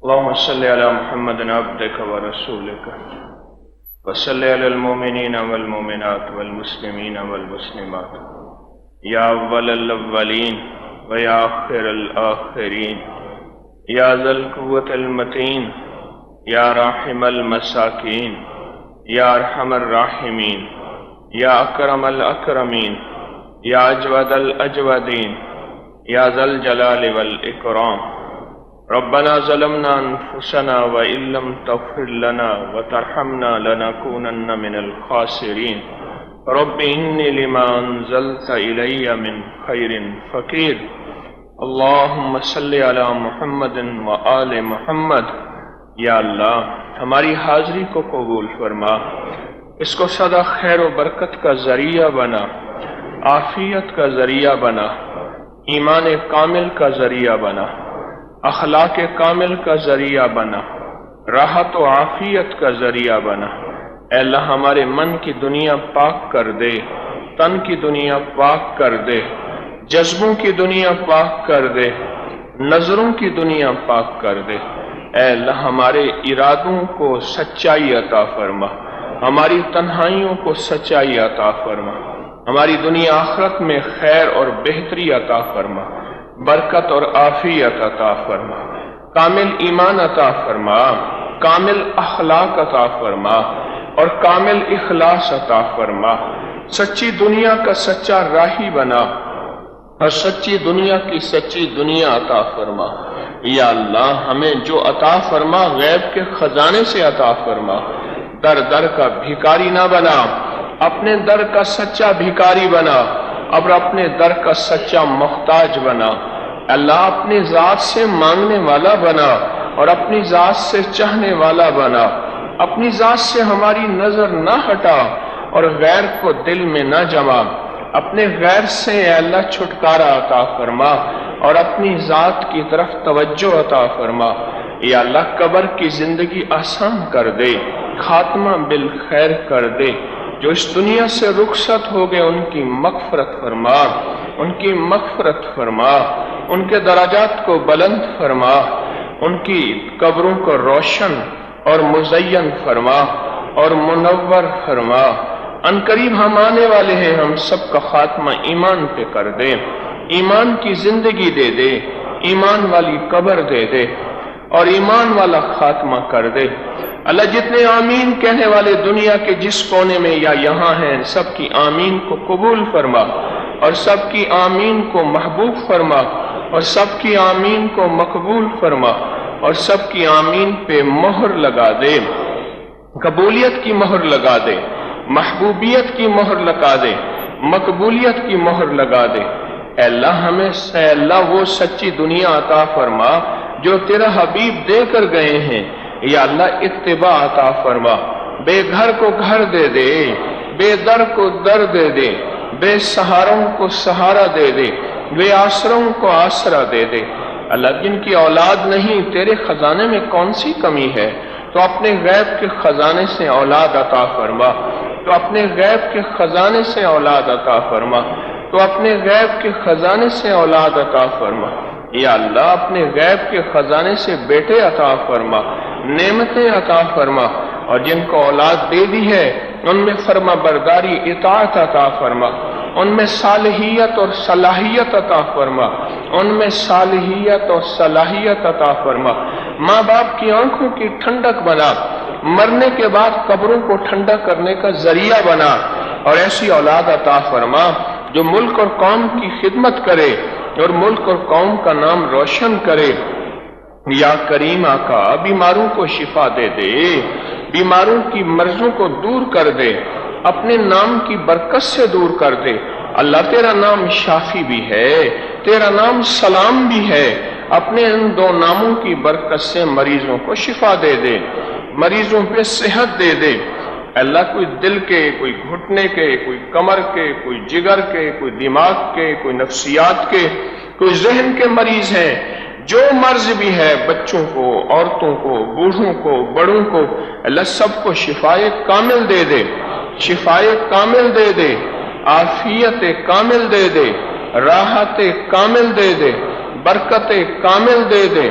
اللهم صل على محمد عبدك ورسولك وصل على المؤمنين والمؤمنات والمسلمين والمسلمات يا أول الأولين ويا آخر الآخرين يا ذا القوة المتين يا راحم المساكين يا أرحم الراحمين يا أكرم الأكرمين يا أجود الأجودين يا ذا الجلال والإكرام ربنا ظلمنا أنفسنا وإن لم تغفر لنا وترحمنا لنكونن من الخاسرين رب إني لما أنزلت إلي من خير فقير اللهم صل على محمد وآل محمد۔ یا اللہ ہماری حاضری کو قبول فرما، اس کو سدا خیر و برکت کا ذریعہ بنا، عافیت کا ذریعہ بنا، ایمان کامل کا ذریعہ بنا، اخلاق کامل کا ذریعہ بنا، راحت و عافیت کا ذریعہ بنا۔ اے اللہ ہمارے من کی دنیا پاک کر دے، تن کی دنیا پاک کر دے، جذبوں کی دنیا پاک کر دے، نظروں کی دنیا پاک کر دے۔ اے اللہ ہمارے ارادوں کو سچائی عطا فرما، ہماری تنہائیوں کو سچائی عطا فرما، ہماری دنیا آخرت میں خیر اور بہتری عطا فرما، برکت اور عافیت عطا فرما، کامل ایمان عطا فرما، کامل اخلاق عطا فرما اور کامل اخلاص عطا فرما۔ سچی دنیا کا سچا راہی بنا اور سچی دنیا کی سچی دنیا عطا فرما۔ یا اللہ ہمیں جو عطا فرما غیب کے خزانے سے عطا فرما، در در کا بھیکاری نہ بنا، اپنے در کا سچا بھیکاری بنا اور اپنے در کا سچا محتاج بنا۔ اللہ اپنی ذات سے مانگنے والا بنا اور اپنی ذات سے چاہنے والا بنا، اپنی ذات سے ہماری نظر نہ ہٹا اور غیر کو دل میں نہ جما، اپنے غیر سے اے اللہ چھٹکارا عطا فرما اور اپنی ذات کی طرف توجہ عطا فرما۔ یا اللہ قبر کی زندگی آسان کر دے، خاتمہ بالخیر کر دے۔ جو اس دنیا سے رخصت ہو گئے ان کی مغفرت فرما، ان کی مغفرت فرما، ان کے درجات کو بلند فرما، ان کی قبروں کو روشن اور مزین فرما اور منور فرما۔ ان قریب ہم آنے والے ہیں، ہم سب کا خاتمہ ایمان پہ کر دے، ایمان کی زندگی دے دے، ایمان والی قبر دے دے اور ایمان والا خاتمہ کر دے۔ اللہ جتنے آمین کہنے والے دنیا کے جس کونے میں یا یہاں ہیں، سب کی آمین کو قبول فرما اور سب کی آمین کو محبوب فرما اور سب کی آمین کو مقبول فرما اور سب کی آمین پہ مہر لگا دے، قبولیت کی مہر لگا دے، محبوبیت کی مہر لگا دے، مقبولیت کی مہر لگا دے۔ اے اللہ ہمیں اے اللہ وہ سچی دنیا عطا فرما جو تیرا حبیب دے کر گئے ہیں۔ یا اللہ اتباع عطا فرما، بے گھر کو گھر دے دے، بے در کو در دے دے، بے سہاروں کو سہارا دے دے، بے آسروں کو آسرا دے دے۔ اللہ جن کی اولاد نہیں، تیرے خزانے میں کون سی کمی ہے؟ تو اپنے غیب کے خزانے سے اولاد عطا فرما، تو اپنے غیب کے خزانے سے اولاد عطا فرما، تو اپنے غیب کے خزانے سے اولاد عطا فرما۔ یا اللہ اپنے غیب کے خزانے سے بیٹے عطا فرما، نعمتیں عطا فرما، اور جن کو اولاد دے دی ہے ان میں فرما برداری اطاعت عطا فرما، ان میں صالحیت اور صلاحیت عطا فرما، ان میں صالحیت اور صلاحیت عطا فرما۔ ماں باپ کی آنکھوں کی ٹھنڈک بنا، مرنے کے بعد قبروں کو ٹھنڈا کرنے کا ذریعہ بنا، اور ایسی اولاد عطا فرما جو ملک اور قوم کی خدمت کرے اور ملک اور قوم کا نام روشن کرے۔ یا کریم آقا بیماروں کو شفا دے دے، بیماروں کی مرضوں کو دور کر دے، اپنے نام کی برکت سے دور کر دے۔ اللہ تیرا نام شافی بھی ہے، تیرا نام سلام بھی ہے، اپنے ان دو ناموں کی برکت سے مریضوں کو شفا دے دے، مریضوں پہ صحت دے دے۔ اللہ کوئی دل کے، کوئی گھٹنے کے، کوئی کمر کے، کوئی جگر کے، کوئی دماغ کے، کوئی نفسیات کے، کوئی ذہن کے مریض ہیں، جو مرض بھی ہے، بچوں کو، عورتوں کو، بوڑھوں کو، بڑوں کو، اللہ سب کو شفائے کامل دے دے، شفائے کامل دے دے، عافیت کامل دے دے، راحت کامل دے دے، برکت کامل دے دے،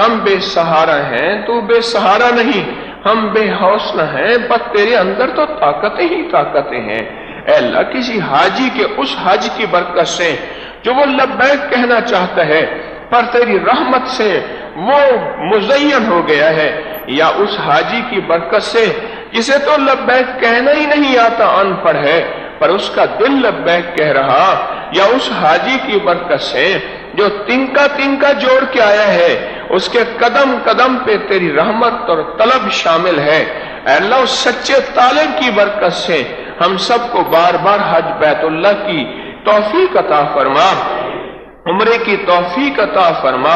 ہم بے سہارا ہیں، تو بے سہارا نہیں، ہم بے حوصلہ ہیں، بس تیرے اندر تو طاقتیں ہی طاقتیں ہیں۔ اے اللہ، کسی حاجی کے اس حج کی برکت سے جو وہ لبیک کہنا چاہتا ہے پر تیری رحمت سے وہ مزین ہو گیا ہے، یا اس حاجی کی برکت سے جسے تو لبیک کہنا ہی نہیں آتا، ان پڑھ ہے پر اس کا دل لبیک کہہ رہا، یا اس حاجی کی برکت سے جو تنکا تنکا جوڑ کے آیا ہے، اس کے قدم قدم پہ تیری رحمت اور طلب شامل ہے۔ اے اللہ، اس سچے طالب کی برکت سے ہم سب کو بار بار حج بیت اللہ کی توفیق عطا فرما، عمرے کی توفیق عطا فرما،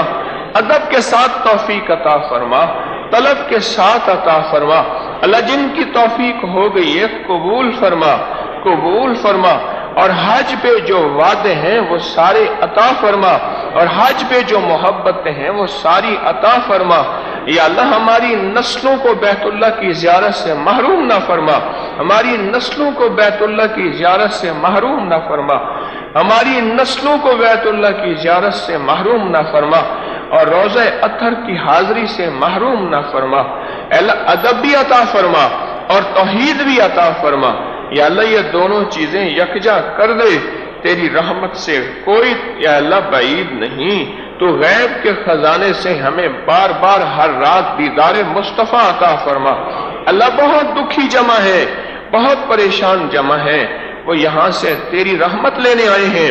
ادب کے ساتھ توفیق عطا فرما، طلب کے ساتھ عطا فرما۔ اللہ، جن کی توفیق ہو گئی ہے قبول فرما، قبول فرما، اور حج پہ جو وعدے ہیں وہ سارے عطا فرما، اور حج پہ جو محبتیں ہیں وہ ساری عطا فرما۔ یا اللہ، ہماری نسلوں کو بیت اللہ کی زیارت سے محروم نہ فرما، ہماری نسلوں کو بیت اللہ کی زیارت سے محروم نہ فرما، ہماری نسلوں کو بیت اللہ کی زیارت سے محروم نہ فرما، اور روضہ اطہر کی حاضری سے محروم نہ فرما۔ اے اللہ، ادب بھی عطا فرما اور توحید بھی عطا فرما۔ یا اللہ، یہ دونوں چیزیں یکجا کر دے، تیری رحمت سے کوئی یا اللہ بعید نہیں۔ تو غیب کے خزانے سے ہمیں بار بار ہر رات دیدار مصطفیٰ عطا فرما۔ اللہ، بہت دکھی جمع ہے، بہت پریشان جمع ہے، وہ یہاں سے تیری رحمت لینے آئے ہیں،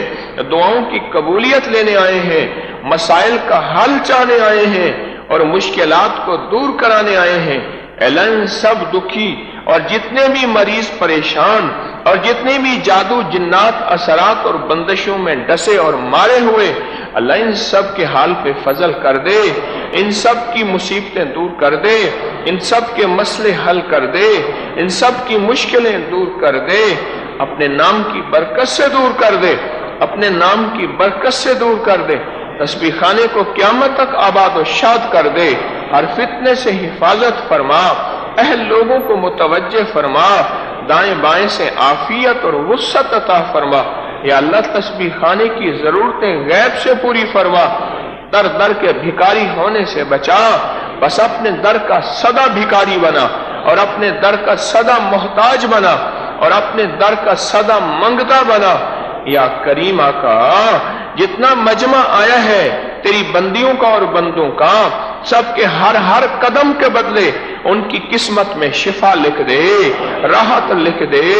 دعاؤں کی قبولیت لینے آئے ہیں، مسائل کا حل چاہنے آئے ہیں، اور مشکلات کو دور کرانے آئے ہیں۔ اعلان سب دکھی اور جتنے بھی مریض پریشان اور جتنے بھی جادو جنات اثرات اور بندشوں میں ڈسے اور مارے ہوئے، اللہ ان سب کے حال پہ فضل کر دے، ان سب کی مصیبتیں دور کر دے، ان سب کے مسئلے حل کر دے، ان سب کی مشکلیں دور کر دے، اپنے نام کی برکت سے دور کر دے، اپنے نام کی برکت سے دور کر دے۔ تسبیح خانے کو قیامت تک آباد و شاد کر دے، ہر فتنے سے حفاظت فرما، اہل لوگوں کو متوجہ فرما، دائیں بائیں سے عافیت اور وسعت عطا فرما۔ یا اللہ، تسبیح خانے کی ضرورتیں غیب سے پوری فرما، در در کے بھکاری ہونے سے بچا، بس اپنے در کا سدا بھکاری بنا، اور اپنے در کا سدا محتاج بنا، اور اپنے در کا سدا منگتا بنا۔ یا کریم آقا، جتنا مجمع آیا ہے تیری بندیوں کا اور بندوں کا، سب کے ہر قدم کے بدلے ان کی قسمت میں شفا لکھ دے، راحت لکھ دے،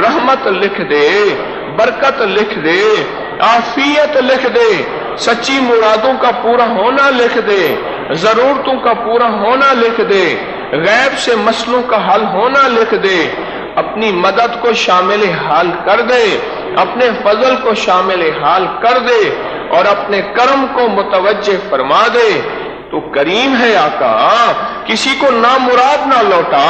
رحمت لکھ دے، برکت لکھ دے، عافیت لکھ دے، سچی مرادوں کا پورا ہونا لکھ دے، ضرورتوں کا پورا ہونا لکھ دے، غیب سے مسئلوں کا حل ہونا لکھ دے، اپنی مدد کو شامل حال کر دے، اپنے فضل کو شامل حال کر دے، اور اپنے کرم کو متوجہ فرما دے۔ تو کریم ہے آقا، کسی کو نامراد نہ لوٹا،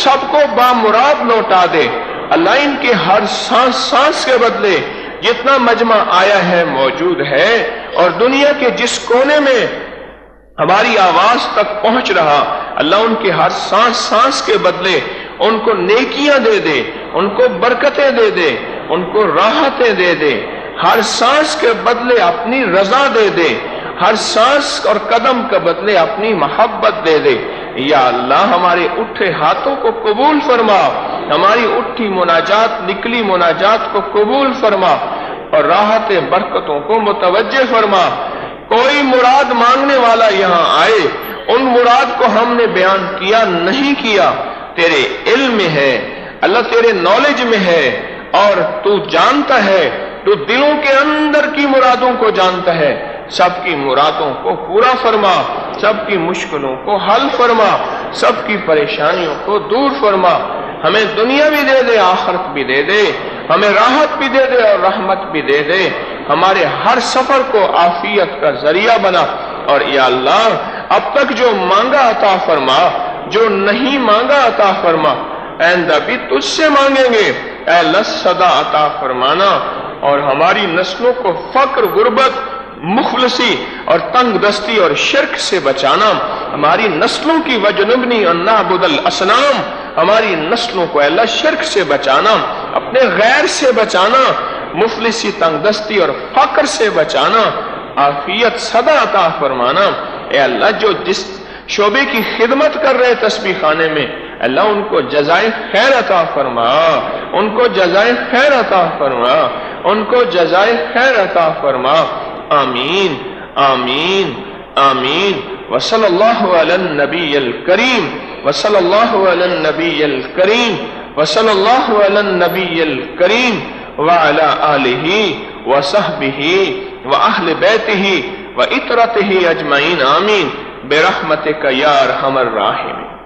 سب کو بامراد لوٹا دے۔ اللہ، ان کے ہر سانس سانس کے بدلے جتنا مجمع آیا ہے موجود ہے، اور دنیا کے جس کونے میں ہماری آواز تک پہنچ رہا، اللہ ان کے ہر سانس سانس کے بدلے ان کو نیکیاں دے دے، ان کو برکتیں دے دے، ان کو راحتیں دے دے، ہر سانس کے بدلے اپنی رضا دے دے، ہر سانس اور قدم کے بدلے اپنی محبت دے دے۔ یا اللہ، ہمارے اٹھے ہاتھوں کو قبول فرما، ہماری اٹھی مناجات، نکلی مناجات کو قبول فرما، اور راحت برکتوں کو متوجہ فرما۔ کوئی مراد مانگنے والا یہاں آئے، ان مراد کو ہم نے بیان کیا نہیں کیا، تیرے علم میں ہے اللہ، تیرے نالج میں ہے، اور تو جانتا ہے، تو دلوں کے اندر کی مرادوں کو جانتا ہے۔ سب کی مرادوں کو پورا فرما، سب کی مشکلوں کو حل فرما، سب کی پریشانیوں کو دور فرما۔ ہمیں دنیا بھی دے دے، آخرت بھی دے دے، ہمیں راحت بھی دے دے اور رحمت بھی دے دے، ہمارے ہر سفر کو عافیت کا ذریعہ بنا۔ اور یا اللہ، اب تک جو مانگا عطا فرما، جو نہیں مانگا عطا فرما، آئندہ بھی تجھ سے مانگیں گے۔ اے اللہ، صدا عطا فرمانا، اور ہماری نسلوں کو فقر، غربت، مخلصی اور تنگ دستی اور شرک سے بچانا، ہماری نسلوں کی وجنبنی ان نعبد الاصنام، ہماری نسلوں کو اللہ شرک سے بچانا، اپنے غیر سے بچانا، مفلسی، تنگ دستی اور فقر سے بچانا، عافیت صدا عطا فرمانا۔ اے اللہ جو جس شعبے کی خدمت کر رہے تسبیح خانے میں، اللہ ان کو جزائے خیر عطا فرما، ان کو جزائے خیر عطا فرما، ان کو جزائے خیر عطا فرما، آمین آمین آمین۔ وصلی اللہ علی النبی الکریم، وصلی اللہ علی النبی الکریم، وصلی اللہ علی النبی الکریم وعلی آلہ وصحبہ واہل بیتہ وعطرتہ اجمعین، آمین برحمتک یا ارحم الراحمین۔